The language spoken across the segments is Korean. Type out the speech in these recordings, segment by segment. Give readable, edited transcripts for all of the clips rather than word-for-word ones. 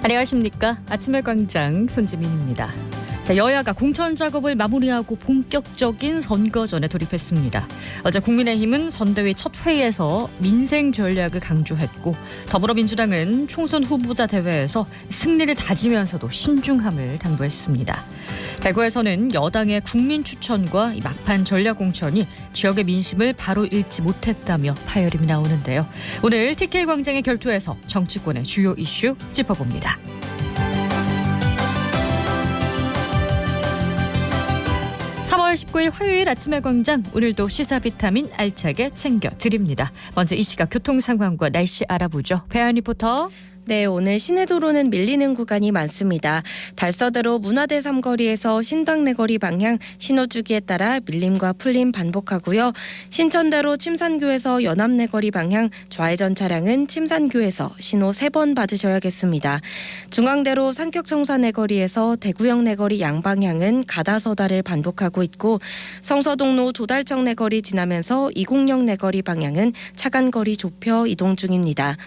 안녕하십니까. 아침의 광장 손지민입니다. 자, 여야가 공천 작업을 마무리하고 본격적인 선거전에 돌입했습니다. 어제 국민의힘은 선대위 첫 회의에서 민생 전략을 강조했고 더불어민주당은 총선 후보자 대회에서 승리를 다지면서도 신중함을 당부했습니다. 대구에서는 여당의 국민 추천과 막판 전략 공천이 지역의 민심을 바로 읽지 못했다며 파열음이 나오는데요. 오늘 TK 광장의 결투에서 정치권의 주요 이슈 짚어봅니다. 3월 19일 화요일 아침의 광장, 오늘도 시사 비타민 알차게 챙겨드립니다. 먼저 이 시각 교통 상황과 날씨 알아보죠. 배안 리포터. 네, 오늘 시내도로는 밀리는 구간이 많습니다. 달서대로 문화대 삼거리에서 신당내거리 방향 신호주기에 따라 밀림과 풀림 반복하고요. 신천대로 침산교에서 연암내거리 방향 좌회전 차량은 침산교에서 신호 3번 받으셔야겠습니다. 중앙대로 산격청사내거리에서 대구역 내거리 양방향은 가다서다를 반복하고 있고 성서동로 조달청 내거리 지나면서 이곡역 내거리 방향은 차간거리 좁혀 이동 중입니다.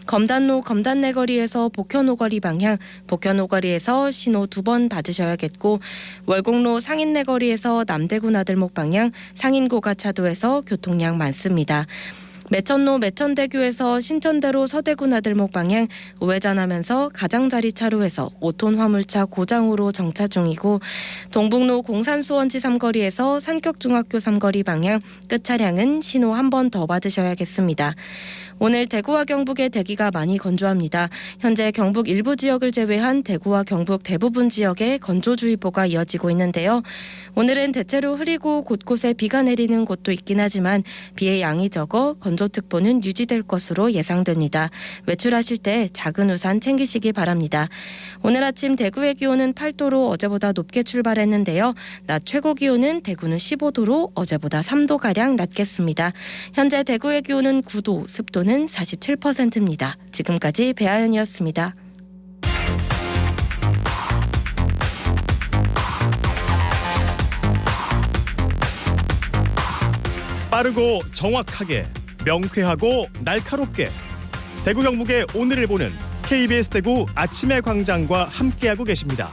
검단로 검단내거리에서 복현오거리 방향 복현오거리에서 신호 2번 받으셔야겠고 월곡로 상인내거리에서 남대구 나들목 방향 상인고가차도에서 교통량 많습니다. 매천로 매천대교에서 신천대로 서대구 나들목 방향 우회전하면서 가장자리 차로에서 5톤 화물차 고장으로 정차 중이고 동북로 공산수원지 삼거리에서 산격중학교 삼거리 방향 끝차량은 신호 한 번 더 받으셔야겠습니다. 오늘 대구와 경북의 대기가 많이 건조합니다. 현재 경북 일부 지역을 제외한 대구와 경북 대부분 지역에 건조주의보가 이어지고 있는데요. 오늘은 대체로 흐리고 곳곳에 비가 내리는 곳도 있긴 하지만 비의 양이 적어 건조특보는 유지될 것으로 예상됩니다. 외출하실 때 작은 우산 챙기시기 바랍니다. 오늘 아침 대구의 기온은 8도로 어제보다 높게 출발했는데요. 낮 최고 기온은 대구는 15도로 어제보다 3도가량 낮겠습니다. 현재 대구의 기온은 9도, 습도는 47%입니다. 지금까지 배아연이었습니다. 빠르고 정확하게, 명쾌하고 날카롭게 대구 경북의 오늘을 보는 KBS 대구 아침의 광장과 함께하고 계십니다.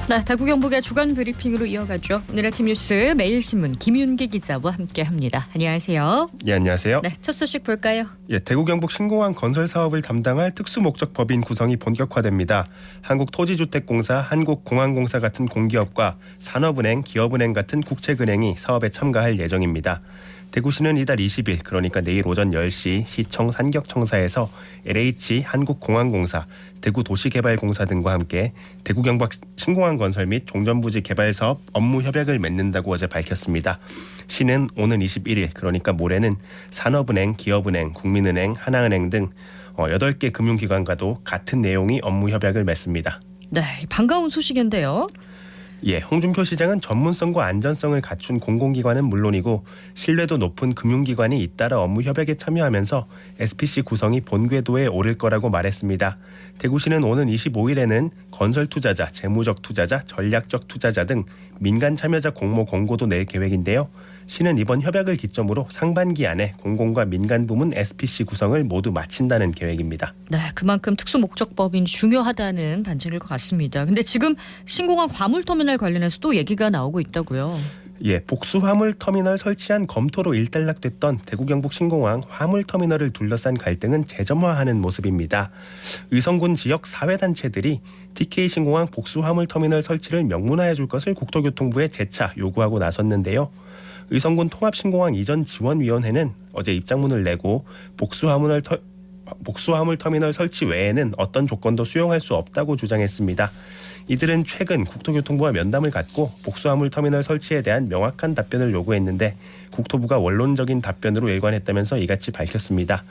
네, 대구 경북의 주간 브리핑으로 이어가죠. 오늘 아침 뉴스 매일신문 김윤기 기자와 함께합니다. 안녕하세요. 예, 안녕하세요. 네, 첫 소식 볼까요? 예, 대구 경북 신공항 건설 사업을 담당할 특수목적법인 구성이 본격화됩니다. 한국토지주택공사, 한국공항공사 같은 공기업과 산업은행, 기업은행 같은 국책은행이 사업에 참가할 예정입니다. 대구시는 이달 20일, 그러니까 내일 오전 10시 시청 산격청사에서 LH 한국공항공사, 대구도시개발공사 등과 함께 대구 경북 신공항 건설 및 종전부지 개발 사업 업무 협약을 맺는다고 어제 밝혔습니다. 시는 오는 21일, 그러니까 모레는 산업은행, 기업은행, 국민은행, 하나은행 등 8개 금융기관과도 같은 내용의 업무 협약을 맺습니다. 네, 반가운 소식인데요. 예, 홍준표 시장은 전문성과 안전성을 갖춘 공공기관은 물론이고 신뢰도 높은 금융기관이 잇따라 업무 협약에 참여하면서 SPC 구성이 본궤도에 오를 거라고 말했습니다. 대구시는 오는 25일에는 건설 투자자, 재무적 투자자, 전략적 투자자 등 민간 참여자 공모 공고도 낼 계획인데요. 시는 이번 협약을 기점으로 상반기 안에 공공과 민간 부문 SPC 구성을 모두 마친다는 계획입니다. 네, 그만큼 특수목적법인이 중요하다는 반증일 것 같습니다. 근데 지금 신공항 화물터미널 관련해서 또 얘기가 나오고 있다고요. 예, 복수화물터미널 설치안 검토로 일단락됐던 대구 경북 신공항 화물터미널을 둘러싼 갈등은 재점화하는 모습입니다. 의성군 지역 사회단체들이 TK 신공항 복수화물터미널 설치를 명문화해 줄 것을 국토교통부에 재차 요구하고 나섰는데요. 의성군 통합신공항 이전 지원위원회는 어제 입장문을 내고 복수화물터미널 설치 외에는 어떤 조건도 수용할 수 없다고 주장했습니다. 이들은 최근 국토교통부와 면담을 갖고 복수화물터미널 설치에 대한 명확한 답변을 요구했는데 국토부가 원론적인 답변으로 일관했다면서 이같이 밝혔습니다.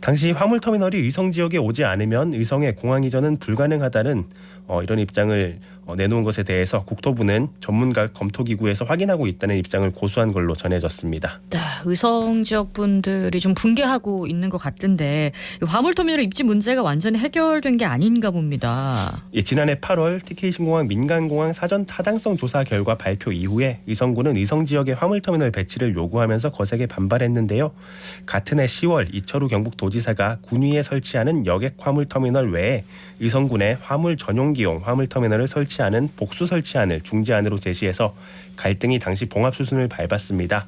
당시 화물터미널이 의성 지역에 오지 않으면 의성의 공항 이전은 불가능하다는 이런 입장을 내놓은 것에 대해서 국토부는 전문가 검토기구에서 확인하고 있다는 입장을 고수한 걸로 전해졌습니다. 네, 의성 지역 분들이 좀 붕괴하고 있는 것 같은데 화물터미널 입지 문제가 완전히 해결된 게 아닌가 봅니다. 예, 지난해 8월 TK 신공항 민간공항 사전 타당성 조사 결과 발표 이후에 의성군은 의성 지역의 화물터미널 배치를 요구하면서 거세게 반발했는데요. 같은 해 10월 이철우 경북도지사가 군위에 설치하는 여객 화물터미널 외에 의성군에 화물 전용기용 화물터미널을 설치하는 복수 설치안을 중재안으로 제시해서 갈등이 당시 봉합 수순을 밟았습니다.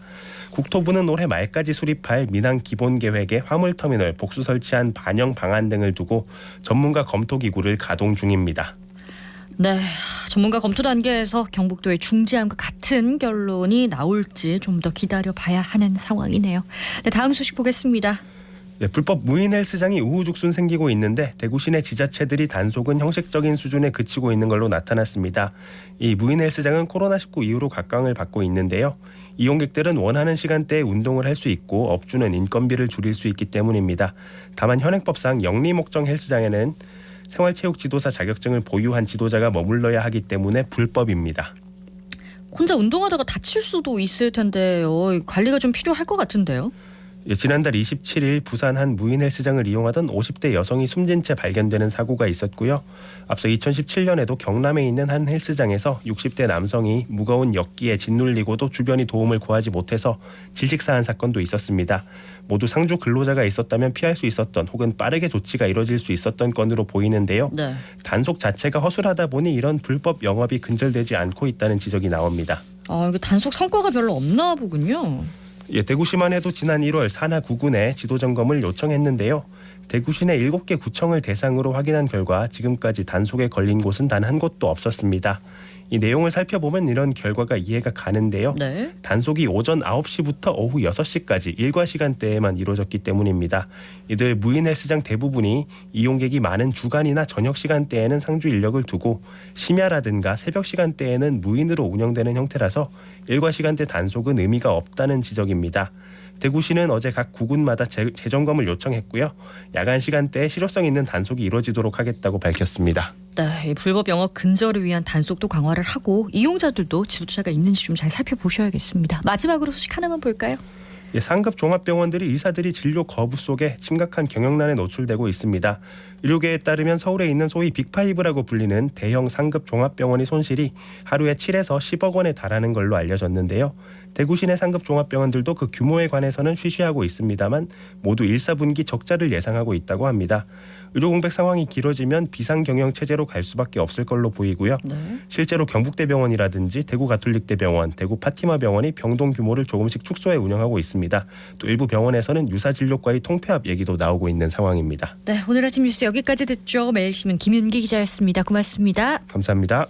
국토부는 올해 말까지 수립할 민항 기본계획에 화물터미널 복수 설치안 반영 방안 등을 두고 전문가 검토기구를 가동 중입니다. 네, 전문가 검토 단계에서 경북도의 중재안과 같은 결론이 나올지 좀 더 기다려봐야 하는 상황이네요. 네, 다음 소식 보겠습니다. 네, 불법 무인 헬스장이 우후죽순 생기고 있는데 대구 시내 지자체들이 단속은 형식적인 수준에 그치고 있는 걸로 나타났습니다. 이 무인 헬스장은 코로나19 이후로 각광을 받고 있는데요. 이용객들은 원하는 시간대에 운동을 할 수 있고 업주는 인건비를 줄일 수 있기 때문입니다. 다만 현행법상 영리 목적 헬스장에는 생활체육 지도사 자격증을 보유한 지도자가 머물러야 하기 때문에 불법입니다. 혼자 운동하다가 다칠 수도 있을 텐데요. 관리가 좀 필요할 것 같은데요. 예, 지난달 27일 부산 한 무인 헬스장을 이용하던 50대 여성이 숨진 채 발견되는 사고가 있었고요. 앞서 2017년에도 경남에 있는 한 헬스장에서 60대 남성이 무거운 역기에 짓눌리고도 주변이 도움을 구하지 못해서 질식사한 사건도 있었습니다. 모두 상주 근로자가 있었다면 피할 수 있었던 혹은 빠르게 조치가 이뤄질 수 있었던 건으로 보이는데요. 네. 단속 자체가 허술하다 보니 이런 불법 영업이 근절되지 않고 있다는 지적이 나옵니다. 이거 단속 성과가 별로 없나 보군요. 예, 대구시만 해도 지난 1월 산하 9군에 지도점검을 요청했는데요. 대구시 내 7개 구청을 대상으로 확인한 결과 지금까지 단속에 걸린 곳은 단 한 곳도 없었습니다. 이 내용을 살펴보면 이런 결과가 이해가 가는데요. 네. 단속이 오전 9시부터 오후 6시까지 일과 시간대에만 이루어졌기 때문입니다. 이들 무인 헬스장 대부분이 이용객이 많은 주간이나 저녁 시간대에는 상주 인력을 두고 심야라든가 새벽 시간대에는 무인으로 운영되는 형태라서 일과 시간대 단속은 의미가 없다는 지적입니다. 대구시는 어제 각 구군마다 재점검을 요청했고요. 야간 시간대에 실효성 있는 단속이 이루어지도록 하겠다고 밝혔습니다. 네, 불법 영업 근절을 위한 단속도 강화를 하고 이용자들도 지도자가 있는지 좀 잘 살펴보셔야겠습니다. 마지막으로 소식 하나만 볼까요? 예, 상급 종합병원들이 의사들이 진료 거부 속에 심각한 경영난에 노출되고 있습니다. 의료계에 따르면 서울에 있는 소위 빅5라고 불리는 대형 상급 종합병원의 손실이 하루에 7에서 10억 원에 달하는 걸로 알려졌는데요. 대구 시내 상급 종합병원들도 그 규모에 관해서는 쉬쉬하고 있습니다만 모두 1, 4분기 적자를 예상하고 있다고 합니다. 의료 공백 상황이 길어지면 비상경영 체제로 갈 수밖에 없을 걸로 보이고요. 네. 실제로 경북대병원이라든지 대구가톨릭대병원, 대구파티마병원이 병동 규모를 조금씩 축소해 운영하고 있습니다. 또 일부 병원에서는 유사진료과의 통폐합 얘기도 나오고 있는 상황입니다. 네, 오늘 아침 뉴스 여기까지 듣죠. 매일신문 김윤기 기자였습니다. 고맙습니다. 감사합니다.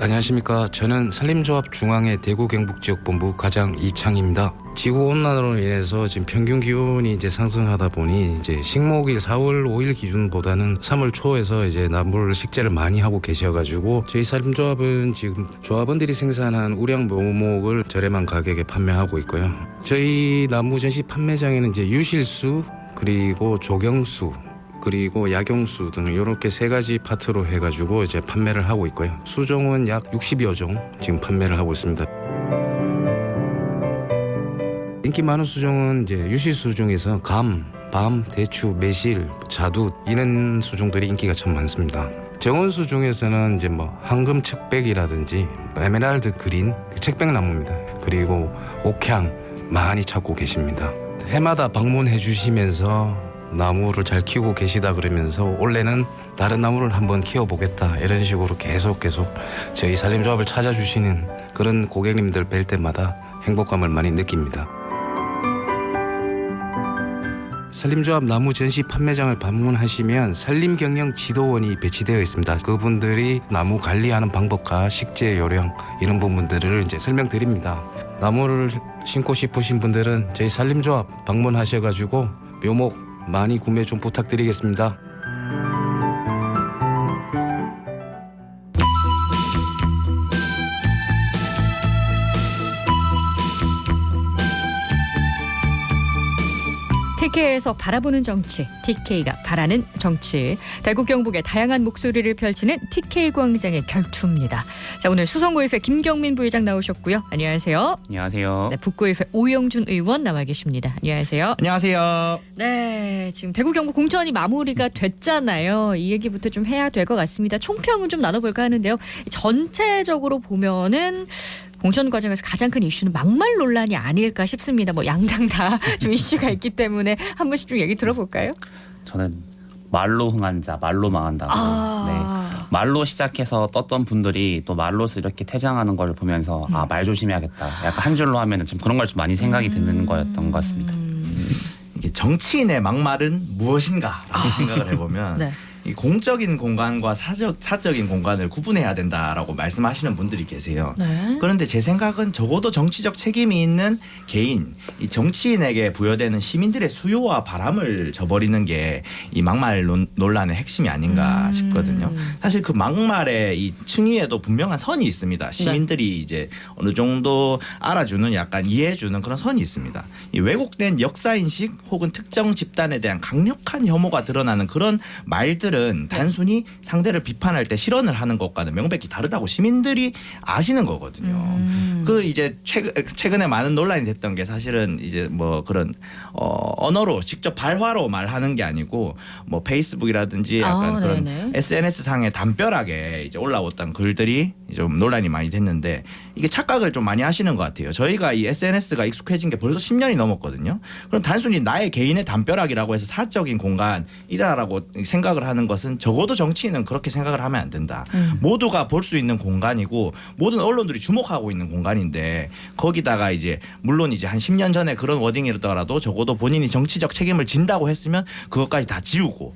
안녕하십니까. 저는 산림조합 중앙회 대구 경북지역본부 과장 이창입니다. 지구온난화로 인해서 지금 평균 기온이 이제 상승하다 보니 이제 식목일 4월 5일 기준보다는 3월 초에서 이제 나물 식재를 많이 하고 계셔가지고 저희 산림조합은 지금 조합원들이 생산한 우량 묘목을 저렴한 가격에 판매하고 있고요. 저희 나무 전시 판매장에는 이제 유실수 그리고 조경수 그리고 약용수 등 이렇게 3가지 파트로 해가지고 이제 판매를 하고 있고요. 수종은 약 60여 종 지금 판매를 하고 있습니다. 인기 많은 수종은 이제 유실수 중에서 감, 밤, 대추, 매실, 자두 이런 수종들이 인기가 참 많습니다. 정원수 중에서는 이제 황금 척백이라든지 에메랄드 그린 척백 나무입니다. 그리고 옥향 많이 찾고 계십니다. 해마다 방문해 주시면서 나무를 잘 키우고 계시다 그러면서 올해는 다른 나무를 한번 키워보겠다 이런 식으로 계속 저희 산림조합을 찾아주시는 그런 고객님들 뵐 때마다 행복감을 많이 느낍니다. 산림조합 나무 전시 판매장을 방문하시면 산림경영 지도원이 배치되어 있습니다. 그분들이 나무 관리하는 방법과 식재 요령 이런 부분들을 이제 설명드립니다. 나무를 심고 싶으신 분들은 저희 산림조합 방문하셔가지고 묘목 많이 구매 좀 부탁드리겠습니다. TK에서 바라보는 정치, TK가 바라는 정치. 대구 경북의 다양한 목소리를 펼치는 TK 광장의 결투입니다. 자, 오늘 수성구의회 김경민 부의장 나오셨고요. 안녕하세요. 안녕하세요. 네, 북구의회 오영준 의원 나와 계십니다. 안녕하세요. 안녕하세요. 네, 지금 대구 경북 공천이 마무리가 됐잖아요. 이 얘기부터 좀 해야 될 것 같습니다. 총평은 좀 나눠볼까 하는데요. 전체적으로 보면은 공천 과정에서 가장 큰 이슈는 막말 논란이 아닐까 싶습니다. 뭐 양당 다 좀 이슈가 있기 때문에 한 번씩 좀 얘기 들어볼까요? 저는 말로 흥한 자, 말로 망한다고. 네. 말로 시작해서 떴던 분들이 또 말로서 이렇게 퇴장하는 걸 보면서 말 조심해야겠다. 약간 한 줄로 하면은 좀 그런 걸 좀 많이 생각이 드는 거였던 것 같습니다. 이게 정치인의 막말은 무엇인가라고 생각을 해보면 네. 이 공적인 공간과 사적인 공간을 구분해야 된다라고 말씀하시는 분들이 계세요. 네. 그런데 제 생각은 적어도 정치적 책임이 있는 개인, 이 정치인에게 부여되는 시민들의 수요와 바람을 저버리는 게 이 막말 논란의 핵심이 아닌가 싶거든요. 사실 그 막말의 이 층위에도 분명한 선이 있습니다. 시민들이 이제 어느 정도 알아주는 약간 이해해주는 그런 선이 있습니다. 이 왜곡된 역사인식 혹은 특정 집단에 대한 강력한 혐오가 드러나는 그런 말들은 단순히 상대를 비판할 때 실언을 하는 것과는 명백히 다르다고 시민들이 아시는 거거든요. 그 이제 최근에 많은 논란이 됐던 게 사실은 이제 뭐 그런 언어로 직접 발화로 말하는 게 아니고 뭐 페이스북이라든지 약간 그런 네네. SNS 상에 담벼락에 이제 올라왔던 글들이 좀 논란이 많이 됐는데 이게 착각을 좀 많이 하시는 것 같아요. 저희가 이 SNS가 익숙해진 게 벌써 10년이 넘었거든요. 그럼 단순히 나의 개인의 담벼락이라고 해서 사적인 공간이다라고 생각을 하는 것은 적어도 정치인은 그렇게 생각을 하면 안 된다. 모두가 볼 수 있는 공간이고 모든 언론들이 주목하고 있는 공간인데 거기다가 이제 물론 이제 한 10년 전에 그런 워딩이더라도 적어도 본인이 정치적 책임을 진다고 했으면 그것까지 다 지우고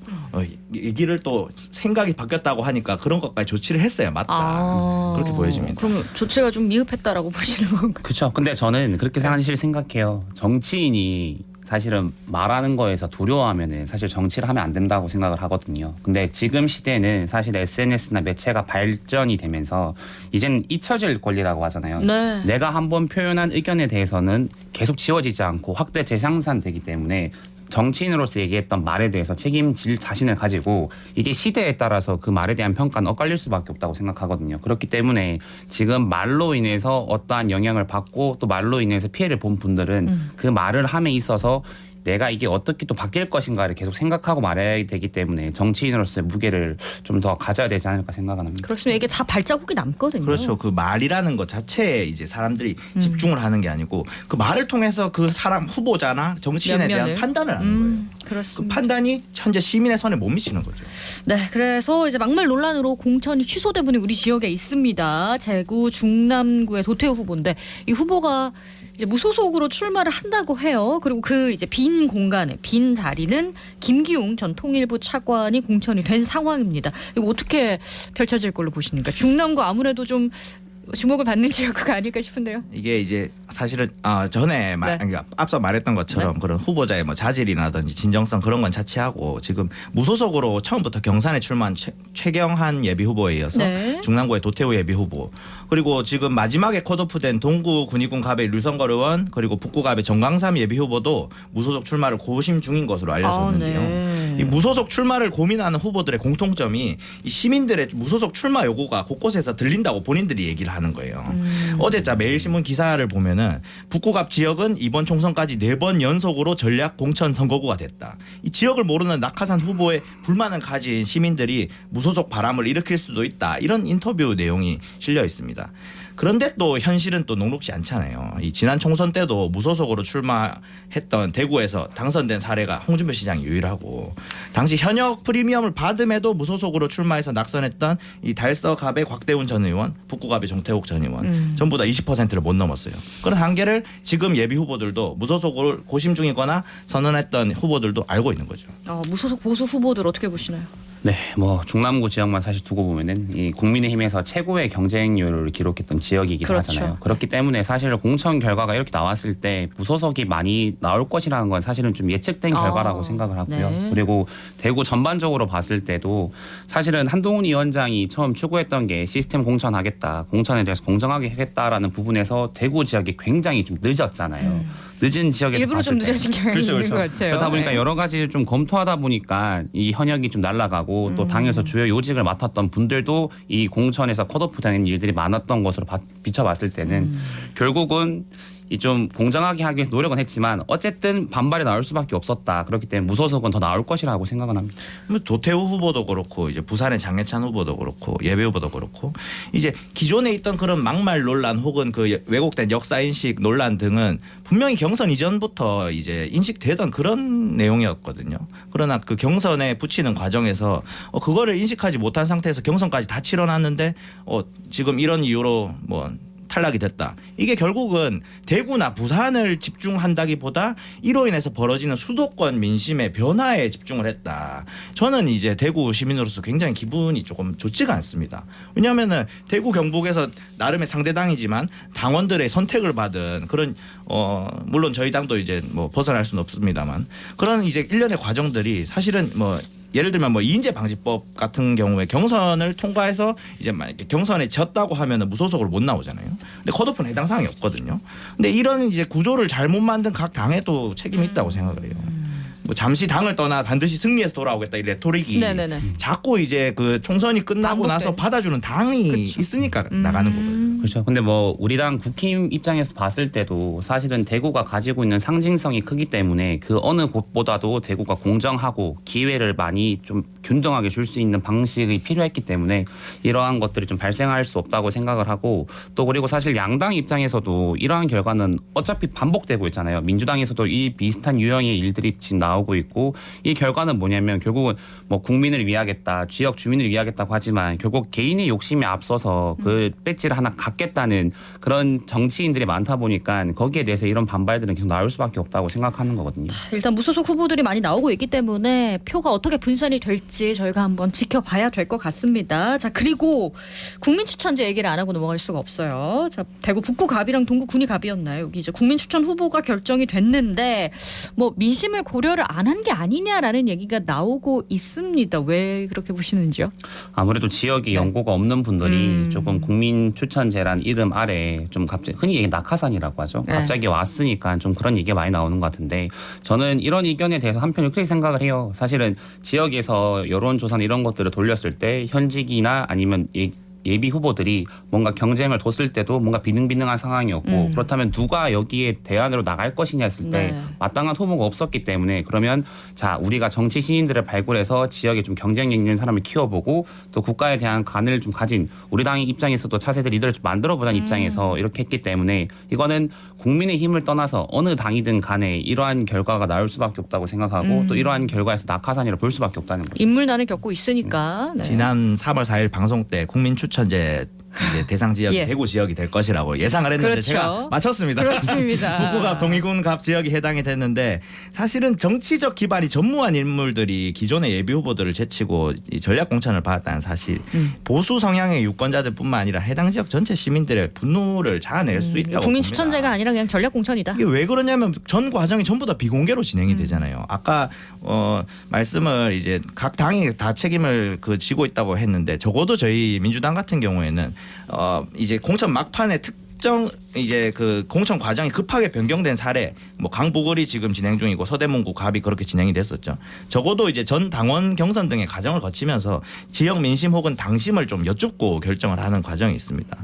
얘기를 또 생각이 바뀌었다고 하니까 그런 것까지 조치를 했어야 맞다. 그렇게 보여집니다. 그럼 조치가 좀 미흡했다라고 보시는 건가요? 그렇죠. 근데 저는 그렇게 생각해요. 정치인이 사실은 말하는 거에서 두려워하면은 사실 정치를 하면 안 된다고 생각을 하거든요. 근데 지금 시대는 사실 SNS나 매체가 발전이 되면서 이제는 잊혀질 권리라고 하잖아요. 네. 내가 한번 표현한 의견에 대해서는 계속 지워지지 않고 확대 재생산되기 때문에 정치인으로서 얘기했던 말에 대해서 책임질 자신을 가지고 이게 시대에 따라서 그 말에 대한 평가는 엇갈릴 수밖에 없다고 생각하거든요. 그렇기 때문에 지금 말로 인해서 어떠한 영향을 받고 또 말로 인해서 피해를 본 분들은 그 말을 함에 있어서 내가 이게 어떻게 또 바뀔 것인가를 계속 생각하고 말해야 되기 때문에 정치인으로서의 무게를 좀 더 가져야 되지 않을까 생각은 합니다. 그렇습니다. 이게 다 발자국이 남거든요. 그렇죠. 그 말이라는 것 자체에 이제 사람들이 집중을 하는 게 아니고 그 말을 통해서 그 사람 후보자나 정치인에 대한 면면을. 판단을 하는 거예요. 그 그렇습니다. 판단이 현재 시민의 선에 못 미치는 거죠. 네, 그래서 이제 막말 논란으로 공천이 취소된 분이 우리 지역에 있습니다. 제구 중남구의 도태우 후보인데 이 후보가 이제 무소속으로 출마를 한다고 해요. 그리고 그 이제 빈 공간에 빈 자리는 김기웅 전 통일부 차관이 공천이 된 상황입니다. 이거 어떻게 펼쳐질 걸로 보십니까? 중남구 아무래도 좀 주목을 받는 지역구가 아닐까 싶은데요. 이게 이제 사실은 전에 그러니까 앞서 말했던 것처럼 그런 후보자의 뭐 자질이라든지 진정성 그런 건 자체하고 지금 무소속으로 처음부터 경선에 출마한 최경한 예비 후보에 이어서 중남구의 도태우 예비 후보 그리고 지금 마지막에 컷오프된 동구 군의군 갑의 류성걸 의원 그리고 북구 갑의 정광삼 예비 후보도 무소속 출마를 고심 중인 것으로 알려졌는데요. 이 무소속 출마를 고민하는 후보들의 공통점이 이 시민들의 무소속 출마 요구가 곳곳에서 들린다고 본인들이 얘기를 하는 거예요. 어제자 매일신문 기사를 보면은 북구갑 지역은 이번 총선까지 4번 연속으로 전략 공천 선거구가 됐다. 이 지역을 모르는 낙하산 후보에 불만을 가진 시민들이 무소속 바람을 일으킬 수도 있다. 이런 인터뷰 내용이 실려 있습니다. 그런데 또 현실은 또 녹록지 않잖아요. 이 지난 총선 때도 무소속으로 출마했던 대구에서 당선된 사례가 홍준표 시장이 유일하고 당시 현역 프리미엄을 받음에도 무소속으로 출마해서 낙선했던 이 달서갑의 곽대훈 전 의원, 북구갑의 정태욱 전 의원 전부 다 20%를 못 넘었어요. 그런 한계를 지금 예비 후보들도 무소속으로 고심 중이거나 선언했던 후보들도 알고 있는 거죠. 무소속 보수 후보들 어떻게 보시나요? 네, 뭐 중남구 지역만 사실 두고 보면은 이 국민의힘에서 최고의 경쟁률을 기록했던 지역이기도 그렇죠. 하잖아요. 그렇기 때문에 사실 공천 결과가 이렇게 나왔을 때 무소속이 많이 나올 것이라는 건 사실은 좀 예측된 결과라고 생각을 하고요. 네. 그리고 대구 전반적으로 봤을 때도 사실은 한동훈 위원장이 처음 추구했던 게 시스템 공천하겠다, 공천에 대해서 공정하게 하겠다라는 부분에서 대구 지역이 굉장히 좀 늦었잖아요. 늦은 지역에서 일부러 좀 봤을 때. 늦어진 경향이 그렇죠, 있는 그렇죠. 것 같아요. 그러다 보니까 네. 여러 가지를 좀 검토하다 보니까 이 현역이 좀 날아가고 또 당에서 주요 요직을 맡았던 분들도 이 공천에서 컷오프 되는 일들이 많았던 것으로 비춰봤을 때는 결국은 이 좀 공정하게 하기 위해서 노력은 했지만 어쨌든 반발이 나올 수밖에 없었다. 그렇기 때문에 무소속은 더 나올 것이라고 생각은 합니다. 도태우 후보도 그렇고 이제 부산의 장해찬 후보도 그렇고 예비 후보도 그렇고 이제 기존에 있던 그런 막말 논란 혹은 그 왜곡된 역사 인식 논란 등은 분명히 경선 이전부터 이제 인식되던 그런 내용이었거든요. 그러나 그 경선에 붙이는 과정에서 그거를 인식하지 못한 상태에서 경선까지 다 치러놨는데 지금 이런 이유로 뭐 탈락이 됐다. 이게 결국은 대구나 부산을 집중한다기보다 이로 인해서 벌어지는 수도권 민심의 변화에 집중을 했다. 저는 이제 대구 시민으로서 굉장히 기분이 조금 좋지가 않습니다. 왜냐하면은 대구 경북에서 나름의 상대당이지만 당원들의 선택을 받은 그런 물론 저희 당도 이제 뭐 벗어날 수는 없습니다만 그런 이제 일련의 과정들이 사실은 뭐 예를 들면 뭐 이인재 방지법 같은 경우에 경선을 통과해서 이제 만약에 경선에 졌다고 하면은 무소속으로 못 나오잖아요. 근데 컷오프는 해당 사항이 없거든요. 근데 이런 이제 구조를 잘못 만든 각 당에도 책임이 있다고 생각을 해요. 뭐 잠시 당을 떠나 반드시 승리해서 돌아오겠다 이 레토릭이 네네네. 자꾸 이제 그 총선이 끝나고 반복돼. 나서 받아주는 당이 그쵸. 있으니까 나가는 거거든요. 그렇죠. 근데 뭐 우리 당 국힘 입장에서 봤을 때도 사실은 대구가 가지고 있는 상징성이 크기 때문에 그 어느 곳보다도 대구가 공정하고 기회를 많이 좀 균등하게 줄 수 있는 방식이 필요했기 때문에 이러한 것들이 좀 발생할 수 없다고 생각을 하고 또 그리고 사실 양당 입장에서도 이러한 결과는 어차피 반복되고 있잖아요. 민주당에서도 이 비슷한 유형의 일들이 지금 나오고 있고 이 결과는 뭐냐면 결국은 뭐 국민을 위하겠다, 지역 주민을 위하겠다고 하지만 결국 개인의 욕심에 앞서서 그 배지를 하나 갖겠다는 그런 정치인들이 많다 보니까 거기에 대해서 이런 반발들은 계속 나올 수밖에 없다고 생각하는 거거든요. 일단 무소속 후보들이 많이 나오고 있기 때문에 표가 어떻게 분산이 될지 저희가 한번 지켜봐야 될 것 같습니다. 자, 그리고 국민추천제 얘기를 안 하고 넘어갈 수가 없어요. 자, 대구 북구갑이랑 동구 군위갑이었나요? 여기 이제 국민추천 후보가 결정이 됐는데 뭐 민심을 고려를 안 한 게 아니냐라는 얘기가 나오고 있습니다. 왜 그렇게 보시는지요? 아무래도 지역에 연고가 없는 분들이 조금 국민추천제란 이름 아래 좀 갑자기 흔히 얘기 낙하산이라고 하죠. 네. 갑자기 왔으니까 좀 그런 얘기가 많이 나오는 것 같은데 저는 이런 의견에 대해서 한편으로 그렇게 생각을 해요. 사실은 지역에서 여론조사나 이런 것들을 돌렸을 때 현직이나 아니면 예비 후보들이 뭔가 경쟁을 뒀을 때도 뭔가 비등비등한 상황이었고 그렇다면 누가 여기에 대안으로 나갈 것이냐 했을 때 네. 마땅한 후보가 없었기 때문에 그러면 자 우리가 정치 신인들을 발굴해서 지역에 좀 경쟁력 있는 사람을 키워보고 또 국가에 대한 관을 좀 가진 우리 당의 입장에서도 차세대 리더를 좀 만들어보자는 입장에서 이렇게 했기 때문에 이거는 국민의 힘을 떠나서 어느 당이든 간에 이러한 결과가 나올 수밖에 없다고 생각하고 또 이러한 결과에서 낙하산이라 볼 수밖에 없다는 거죠. 인물난을 겪고 있으니까. 네. 지난 3월 4일 방송 때 국민추천제 이제 대상 지역이 예. 대구 지역이 될 것이라고 예상을 했는데 그렇죠. 제가 맞췄습니다. 그렇습니다. 북구갑 동의군갑 지역이 해당이 됐는데 사실은 정치적 기반이 전무한 인물들이 기존의 예비 후보들을 제치고 이 전략 공천을 받았다는 사실 보수 성향의 유권자들뿐만 아니라 해당 지역 전체 시민들의 분노를 자아낼 수 있다고 국민 봅니다. 추천제가 아니라 그냥 전략 공천이다. 이게 왜 그러냐면 전 과정이 전부 다 비공개로 진행이 되잖아요. 아까 말씀을 이제 각 당이 다 책임을 지고 있다고 했는데 적어도 저희 민주당 같은 경우에는 이제 공천 막판에 특정 이제 그 공천 과정이 급하게 변경된 사례, 뭐 강부글이 지금 진행 중이고 서대문구 갑이 그렇게 진행이 됐었죠. 적어도 이제 전 당원 경선 등의 과정을 거치면서 지역 민심 혹은 당심을 좀 여쭙고 결정을 하는 과정이 있습니다.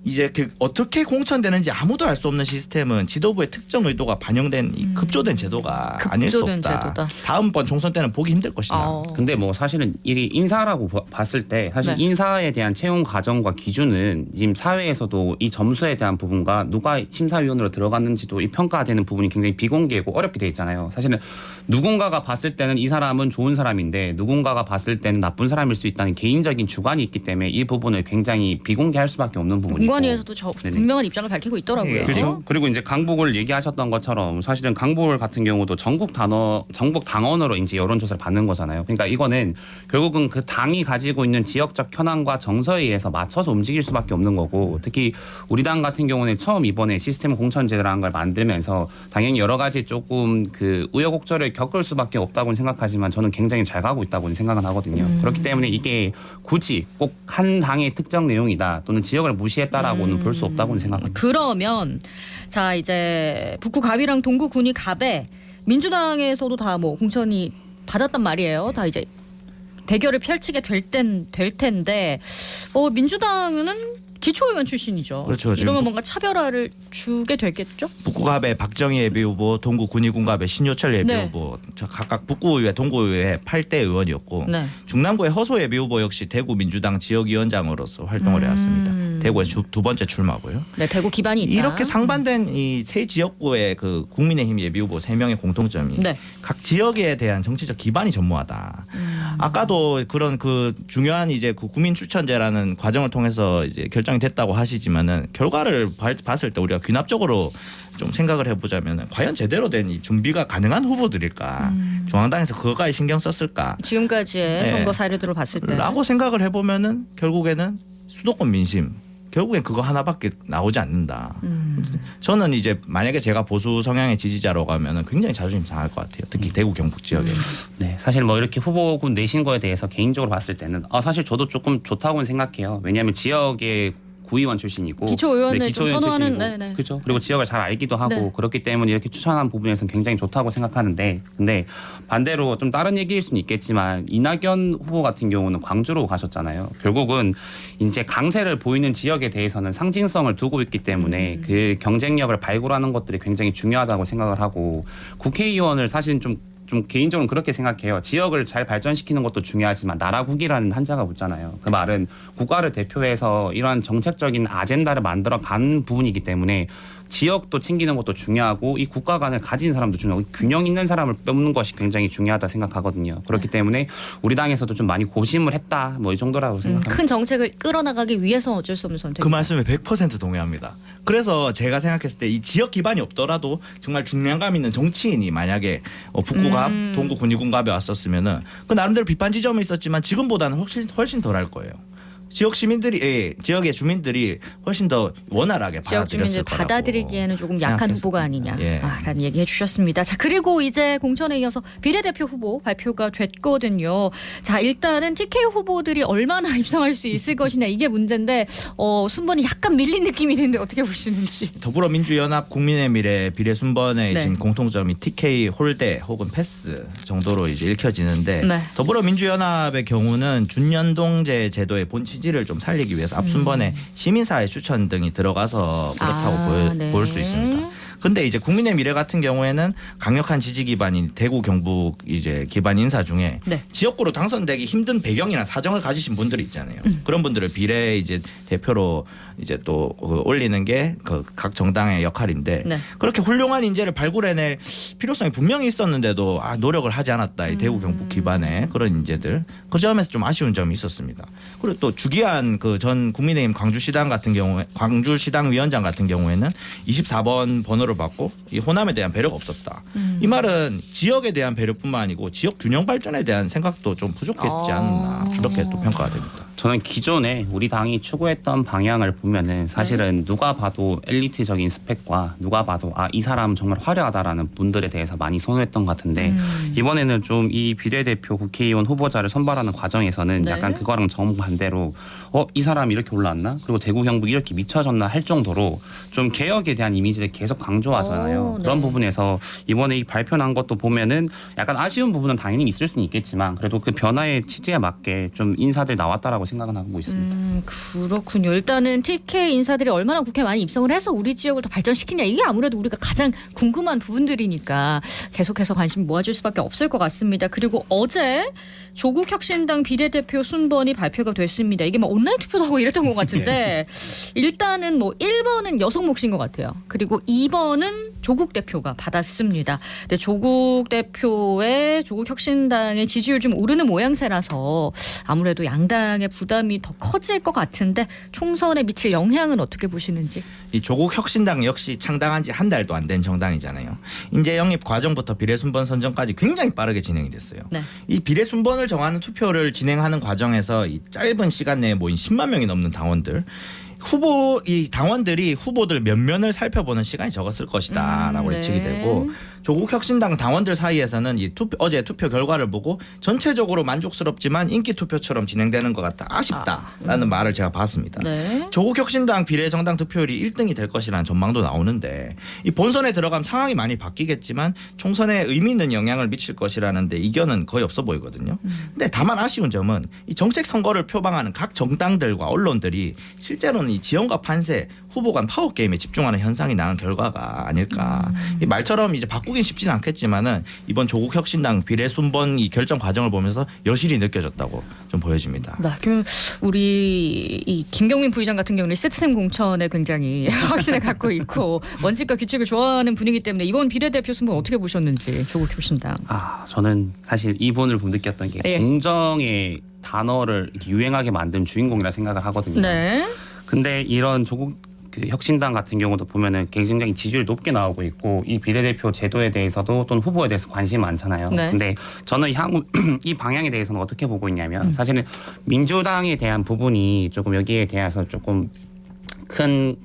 이제 어떻게 공천되는지 아무도 알 수 없는 시스템은 지도부의 특정 의도가 반영된 이 급조된 제도가 아닐 수 급조된 없다. 제도다. 다음번 총선 때는 보기 힘들 것이다. 근데 뭐 사실은 이게 인사라고 봤을 때 사실 네. 인사에 대한 채용 과정과 기준은 지금 사회에서도 이 점수에 대한 부분과 누가 심사위원으로 들어갔는지도 이 평가되는 부분이 굉장히 비공개고 어렵게 돼 있잖아요. 사실은 누군가가 봤을 때는 이 사람은 좋은 사람인데 누군가가 봤을 때는 나쁜 사람일 수 있다는 개인적인 주관이 있기 때문에 이 부분을 굉장히 비공개할 수밖에 없는 부분이고. 공관위에서도 네네. 분명한 입장을 밝히고 있더라고요. 그렇죠. 그리고 이제 강북을 얘기하셨던 것처럼 사실은 강북 같은 경우도 전국 당원으로 이제 여론조사를 받는 거잖아요. 그러니까 이거는 결국은 그 당이 가지고 있는 지역적 현황과 정서에 의해서 맞춰서 움직일 수밖에 없는 거고 특히 우리 당 같은 경우는 처음 이번에 시스템 공천제라는 걸 만들면서 당연히 여러 가지 조금 그 우여곡절을 겪을 수밖에 없다고 생각하지만 저는 굉장히 잘 가고 있다고 생각은 하거든요. 그렇기 때문에 이게 굳이 꼭 한 당의 특정 내용이다 또는 지역을 무시했다라고는 볼 수 없다고 생각합니다. 그러면 자 이제 북구 갑이랑 동구 군이 갑에 민주당에서도 다 뭐 공천이 받았단 말이에요. 다 이제 대결을 펼치게 될 텐데 민주당은 기초의원 출신이죠. 그렇죠. 이러면 뭔가 차별화를 주게 되겠죠? 북구갑의 박정희 예비후보, 동구 군위군갑의 신효철 예비후보, 저 각각 북구의회, 동구의회 8대 의원이었고 네. 중남구의 허소 예비후보 역시 대구 민주당 지역위원장으로서 활동을 해왔습니다. 대구에서 두 번째 출마고요. 네, 대구 기반이 있다. 이렇게 상반된 이 세 지역구의 그 국민의힘 예비후보 3명의 공통점이 네. 각 지역에 대한 정치적 기반이 전무하다. 아까도 그런 그 중요한 이제 그 국민 추천제라는 과정을 통해서 이제 결정이 됐다고 하시지만은 결과를 봤을 때 우리가 귀납적으로 좀 생각을 해보자면 과연 제대로 된 이 준비가 가능한 후보들일까? 중앙당에서 그거까지 신경 썼을까? 지금까지의 네. 선거 사례들을 봤을 때. 라고 생각을 해보면은 결국에는 수도권 민심 결국엔 그거 하나밖에 나오지 않는다. 저는 이제 만약에 제가 보수 성향의 지지자로 가면은 굉장히 자존심 상할 것 같아요. 특히 대구 경북 지역에. 네, 사실 뭐 이렇게 후보군 내신 거에 대해서 개인적으로 봤을 때는 사실 저도 조금 좋다고는 생각해요. 왜냐하면 지역의 구의원 출신이고 기초의원을 좀 선호하는 출신이고, 그렇죠. 그리고 지역을 잘 알기도 하고 네. 그렇기 때문에 이렇게 추천한 부분에서는 굉장히 좋다고 생각하는데 근데 반대로 좀 다른 얘기일 수는 있겠지만 이낙연 후보 같은 경우는 광주로 가셨잖아요. 결국은 이제 강세를 보이는 지역에 대해서는 상징성을 두고 있기 때문에 그 경쟁력을 발굴하는 것들이 굉장히 중요하다고 생각을 하고 국회의원을 사실 좀 개인적으로 그렇게 생각해요. 지역을 잘 발전시키는 것도 중요하지만 나라국이라는 한자가 붙잖아요. 그 말은 국가를 대표해서 이러한 정책적인 아젠다를 만들어 간 부분이기 때문에 지역도 챙기는 것도 중요하고 이 국가관을 가진 사람도 중요하고 균형 있는 사람을 뽑는 것이 굉장히 중요하다 생각하거든요. 그렇기 때문에 우리 당에서도 좀 많이 고심을 했다. 뭐 이 정도라고 생각합니다. 큰 정책을 끌어나가기 위해서 어쩔 수 없는 선택. 그 말씀에 100% 동의합니다. 그래서 제가 생각했을 때 이 지역 기반이 없더라도 정말 중량감 있는 정치인이 만약에 북구갑, 동구 군위군갑에 왔었으면은 그 나름대로 비판 지점이 있었지만 지금보다는 훨씬 덜할 거예요. 지역 시민들이 지역의 주민들이 훨씬 더 원활하게 지역 받아들였을 주민들 거라고 받아들이기에는 조금 약한 생각했습니다. 후보가 아니냐 예. 라는 얘기 해주셨습니다. 자 그리고 이제 공천에 이어서 비례대표 후보 발표가 됐거든요. 자 일단은 TK 후보들이 얼마나 입성할 수 있을 것이냐 이게 문제인데 순번이 약간 밀린 느낌이 있는데 어떻게 보시는지. 더불어민주연합 국민의미래 비례순번의 네. 지금 공통점이 TK 홀대 혹은 패스 정도로 이제 읽혀지는데 네. 더불어민주연합의 경우는 준연동제 제도의 본 취지를 좀 살리기 위해서 앞순번에 시민사회 추천 등이 들어가서 그렇다고 네. 볼 수 있습니다. 근데 이제 국민의미래 같은 경우에는 강력한 지지 기반인 대구 경북 이제 기반 인사 중에 네. 지역구로 당선되기 힘든 배경이나 사정을 가지신 분들이 있잖아요. 그런 분들을 비례 이제 대표로 이제 또 올리는 게 그 각 정당의 역할인데 네. 그렇게 훌륭한 인재를 발굴해낼 필요성이 분명히 있었는데도 노력을 하지 않았다. 이 대구 경북 기반의 그런 인재들 그 점에서 좀 아쉬운 점이 있었습니다. 그리고 또 주기한 그 전 국민의힘 광주시당 같은 경우에 광주시당 위원장 같은 경우에는 24번 번호를 받고 이 호남에 대한 배려가 없었다. 이 말은 지역에 대한 배려뿐만 아니고 지역 균형 발전에 대한 생각도 좀 부족했지 않나 그렇게 또 평가가 됩니다. 저는 기존에 우리 당이 추구했던 방향을 보면은 사실은 누가 봐도 엘리트적인 스펙과 누가 봐도 이 사람 정말 화려하다라는 분들에 대해서 많이 선호했던 것 같은데 이번에는 좀 이 비례대표 국회의원 후보자를 선발하는 과정에서는 네. 약간 그거랑 정반대로 이 사람이 이렇게 올라왔나? 그리고 대구 경북이 이렇게 미쳐졌나 할 정도로 좀 개혁에 대한 이미지를 계속 강조하잖아요. 네. 그런 부분에서 이번에 이 발표난 것도 보면은 약간 아쉬운 부분은 당연히 있을 수는 있겠지만 그래도 그 변화의 취지에 맞게 좀 인사들이 나왔다라고 생각은 하고 있습니다. 그렇군요. 일단은 TK 인사들이 얼마나 국회에 많이 입성을 해서 우리 지역을 더 발전시키냐 이게 아무래도 우리가 가장 궁금한 부분들이니까 계속해서 관심 모아줄 수밖에 없을 것 같습니다. 그리고 어제 조국혁신당 비례대표 순번이 발표가 됐습니다. 이게 막 온라인 투표도 하고 이랬던 것 같은데 일단은 뭐 1번은 여성 몫인 것 같아요. 그리고 2번은 조국 대표가 받았습니다. 근데 조국 대표의 조국혁신당의 지지율 좀 오르는 모양새라서 아무래도 양당의 부담이 더 커질 것 같은데 총선에 미칠 영향은 어떻게 보시는지. 이 조국혁신당 역시 창당한 지 한 달도 안 된 정당이잖아요. 인재 영입 과정부터 비례순번 선정까지 굉장히 빠르게 진행이 됐어요. 네. 이 비례순번을 정하는 투표를 진행하는 과정에서 이 짧은 시간 내에 모인 10만 명이 넘는 당원들 이 당원들이 후보들 면면을 살펴보는 시간이 적었을 것이다라고 네. 예측이 되고 조국 혁신당 당원들 사이에서는 어제 투표 결과를 보고 전체적으로 만족스럽지만 인기 투표처럼 진행되는 것 같다. 아쉽다라는 말을 제가 봤습니다. 네. 조국 혁신당 비례정당 투표율이 1등이 될 것이라는 전망도 나오는데 이 본선에 들어가면 상황이 많이 바뀌겠지만 총선에 의미 있는 영향을 미칠 것이라는데 이견은 거의 없어 보이거든요. 근데 다만 아쉬운 점은 이 정책 선거를 표방하는 각 정당들과 언론들이 실제로는 이 지형과 판세, 후보 간 파워 게임에 집중하는 현상이 나는 결과가 아닐까. 이 말처럼 이제 바꾸긴 쉽지는 않겠지만은 이번 조국 혁신당 비례 순번 이 결정 과정을 보면서 여실히 느껴졌다고 좀 보여집니다. 네, 그럼 우리 이 김경민 부의장 같은 경우는 시스템 공천에 굉장히 확신을 갖고 있고 원칙과 규칙을 좋아하는 분이기 때문에 이번 비례대표 순번 어떻게 보셨는지 조국 혁신당. 저는 사실 이분을 보면 느꼈던 게 예. 공정의 단어를 이렇게 유행하게 만든 주인공이라 생각을 하거든요. 네. 근데 이런 조국 혁신당 같은 경우도 보면은 굉장히 지지율이 높게 나오고 있고 이 비례대표 제도에 대해서도 또는 후보에 대해서 관심이 많잖아요. 네. 근데 저는 향후 이 방향에 대해서는 어떻게 보고 있냐면 사실은 민주당에 대한 부분이 조금 여기에 대해서 조금 큰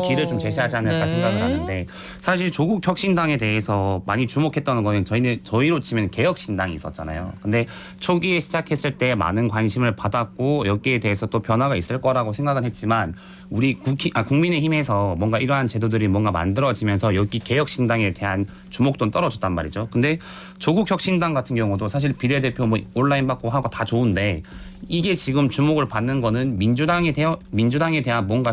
길을 좀 제시하지 않을까 네. 생각을 하는데 사실 조국 혁신당에 대해서 많이 주목했던 거는 저희로 치면 개혁신당이 있었잖아요. 근데 초기에 시작했을 때 많은 관심을 받았고 여기에 대해서 또 변화가 있을 거라고 생각은 했지만 우리 국민의힘에서 뭔가 이러한 제도들이 뭔가 만들어지면서 여기 개혁신당에 대한 주목도는 떨어졌단 말이죠. 근데 조국 혁신당 같은 경우도 사실 비례대표 뭐 온라인 받고 하고 다 좋은데 이게 지금 주목을 받는 거는 민주당에 대한 뭔가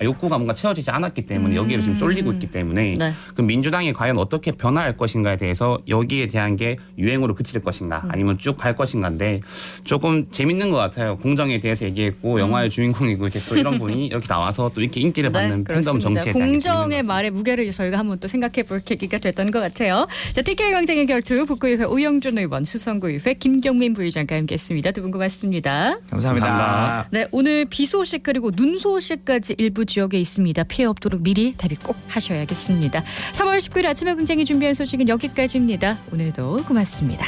욕구가 뭔가 채워지지 않았기 때문에 여기를 지금 쏠리고 있기 때문에 네. 그 민주당이 과연 어떻게 변화할 것인가에 대해서 여기에 대한 게 유행으로 그칠 것인가 아니면 쭉 갈 것인가인데 조금 재밌는 것 같아요. 공정에 대해서 얘기했고 영화의 주인공이고 이제 또 이런 분이 이렇게 나와서 또 이렇게 인기를 받는 팬덤 정치에 대한 공정의 말의 무게를 저희가 한번 또 생각해 볼 계기가 됐던 것 같아요. 자, TK 경쟁의 결투 북구의회 오영준 의원, 수성구의회 김경민 부의장과 함께했습니다. 두 분 고맙습니다. 감사합니다. 감사합니다. 네, 오늘 비 소식 그리고 눈 소식까지 일부 지역에 있습니다. 피해 없도록 미리 대비 꼭 하셔야겠습니다. 3월 19일 아침에 굉장히 준비한 소식은 여기까지입니다. 오늘도 고맙습니다.